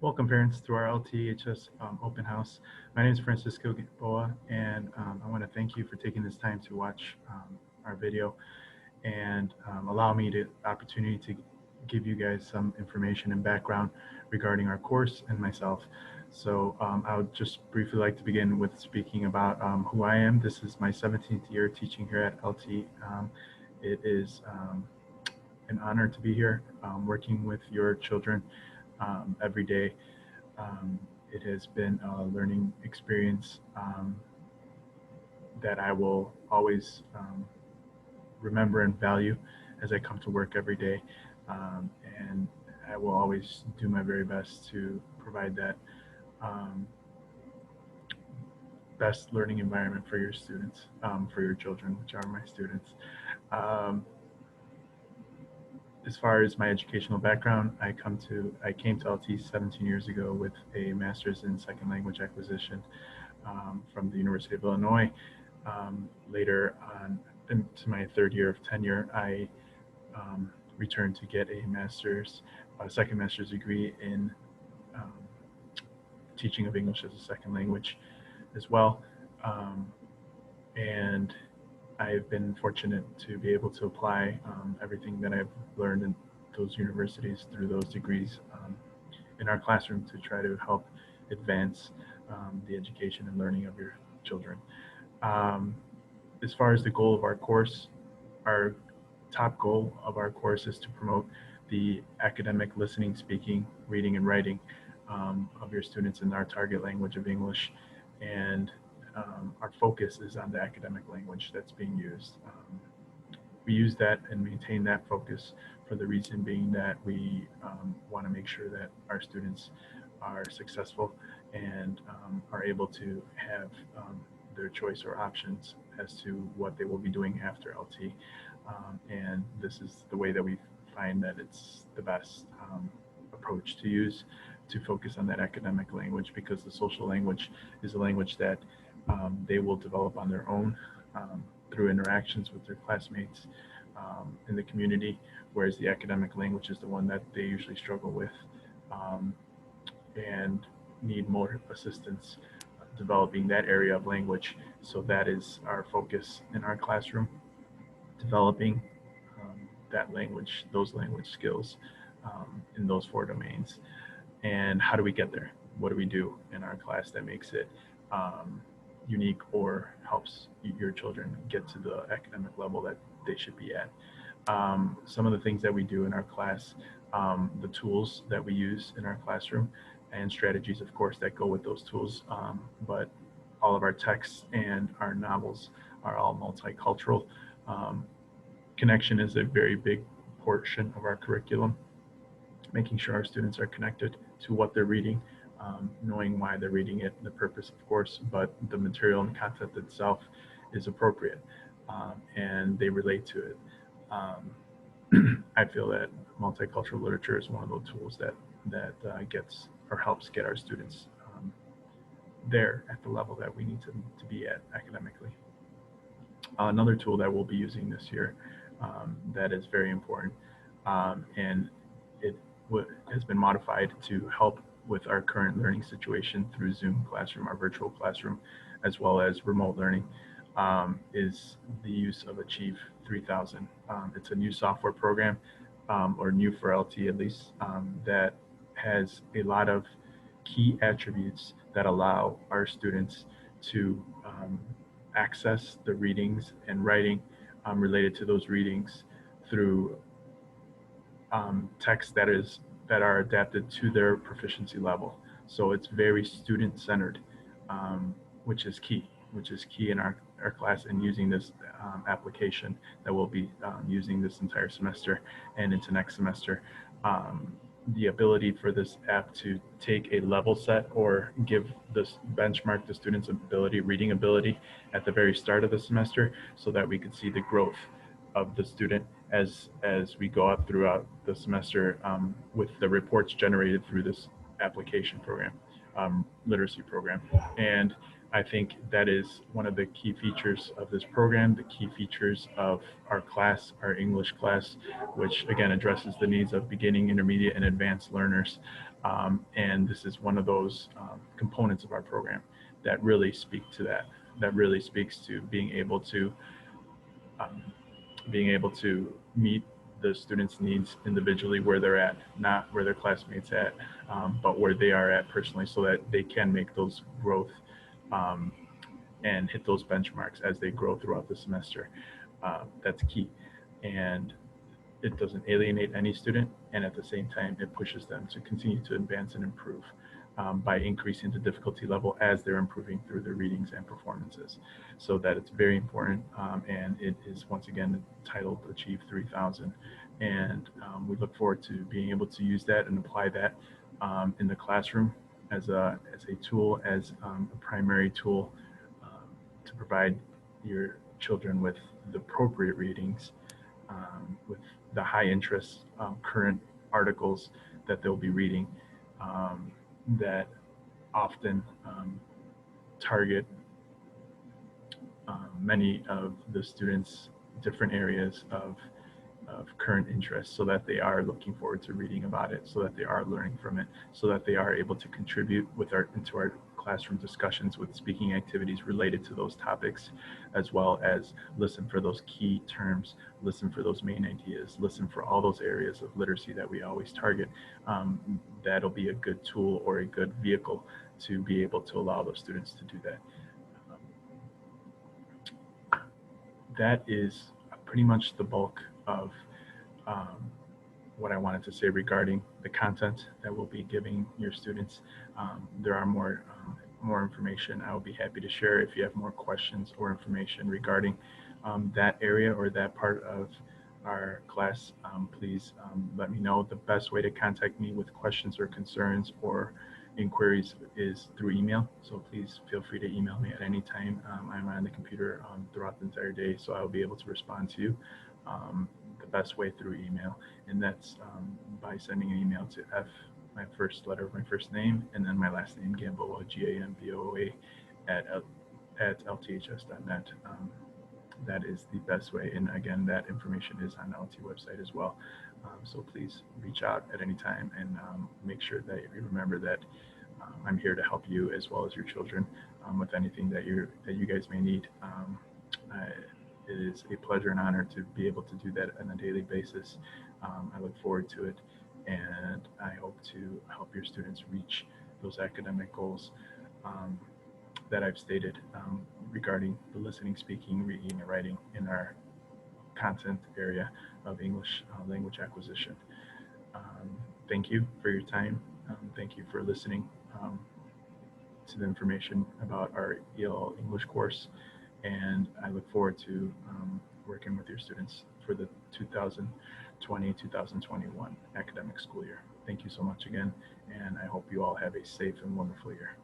Welcome parents to our LTHS open house. My name is Francisco Gamboa, and I want to thank you for taking this time to watch our video and allow me the opportunity to give you guys some information and background regarding our course and myself. So I would just briefly like to begin with speaking about who I am. This is my 17th year teaching here at LT. It is an honor to be here working with your children every day. It has been a learning experience that I will always remember and value as I come to work every day. And I will always do my very best to provide that um, best learning environment for your students, for your children, which are my students. Um, as far as my educational background, I came to LT 17 years ago with a master's in second language acquisition from the University of Illinois. Later on, into my third year of tenure, I returned to get a second master's degree in um, teaching of English as a second language as well. And I've been fortunate to be able to apply everything that I've learned in those universities through those degrees in our classroom to try to help advance the education and learning of your children. Um, as far as the goal of our top goal of our course is to promote the academic listening, speaking, reading, and writing of your students in our target language of English. And our focus is on the academic language that's being used. We use that and maintain that focus for the reason being that we want to make sure that our students are successful and are able to have their choice or options as to what they will be doing after LT. And this is the way that we find that it's the best approach to use to focus on that academic language, because the social language is a language that they will develop on their own through interactions with their classmates in the community, whereas the academic language is the one that they usually struggle with um, and need more assistance developing that area of language. So that is our focus in our classroom, developing that language, those language skills in those four domains. And how do we get there? What do we do in our class that makes it unique or helps your children get to the academic level that they should be at? Some of the things that we do in our class, the tools that we use in our classroom, and strategies, of course, that go with those tools. But all of our texts and our novels are all multicultural. Um, Connection is a very big portion of our curriculum, making sure our students are connected to what they're reading, knowing why they're reading it, the purpose, of course, but the material and content itself is appropriate and they relate to it. I feel that multicultural literature is one of those tools that gets or helps get our students there at the level that we need to be at academically. Another tool that we'll be using this year that is very important, and it has been modified to help with our current learning situation through Zoom Classroom, our virtual classroom, as well as remote learning, is the use of Achieve 3000. It's a new software program, or new for LT at least, that has a lot of key attributes that allow our students to access the readings and writing related to those readings through text that are adapted to their proficiency level. So it's very student-centered, which is key in our class, and using this application that we'll be using this entire semester and into next semester. The ability for this app to take a level set or give this benchmark the student's reading ability at the very start of the semester, so that we could see the growth of the student as we go up throughout the semester with the reports generated through this application program, literacy program. And I think that is one of the key features of this program, the key features of our class, our English class, which again addresses the needs of beginning, intermediate, and advanced learners. And this is one of those components of our program that really speak to that, that really speaks to um, being able to meet the students' needs individually where they're at, not where their classmates at, but where they are at personally, so that they can make those growth um, and hit those benchmarks as they grow throughout the semester. That's key. And it doesn't alienate any student, and at the same time, it pushes them to continue to advance and improve by increasing the difficulty level as they're improving through their readings and performances. So that it's very important, and it is once again titled Achieve 3000. And we look forward to being able to use that and apply that in the classroom as a tool, as a primary tool to provide your children with the appropriate readings, with the high interest current articles that they'll be reading, that often target many of the students' different areas of current interest, so that they are looking forward to reading about it, so that they are learning from it, so that they are able to contribute into our classroom discussions with speaking activities related to those topics, as well as listen for those key terms, listen for those main ideas, listen for all those areas of literacy that we always target. That'll be a good tool or a good vehicle to be able to allow those students to do that. That is pretty much the bulk of what I wanted to say regarding the content that we'll be giving your students. There are more information I will be happy to share. If you have more questions or information regarding that area or that part of our class, please let me know. The best way to contact me with questions or concerns or inquiries is through email. So please feel free to email me at any time. I'm on the computer throughout the entire day, so I'll be able to respond to you the best way through email. And that's by sending an email to my first letter of my first name, and then my last name, Gamboa, Gamboa, at lths.net. That is the best way. And again, that information is on the LT website as well. So please reach out at any time, and make sure that you remember that I'm here to help you as well as your children with anything that you guys may need. It is a pleasure and honor to be able to do that on a daily basis. I look forward to it, and I hope to help your students reach those academic goals that I've stated regarding the listening, speaking, reading, and writing in our content area of English language acquisition. Thank you for your time. Thank you for listening to the information about our ELL English course, and I look forward to working with your students for the 2020-2021 academic school year. Thank you so much again, and I hope you all have a safe and wonderful year.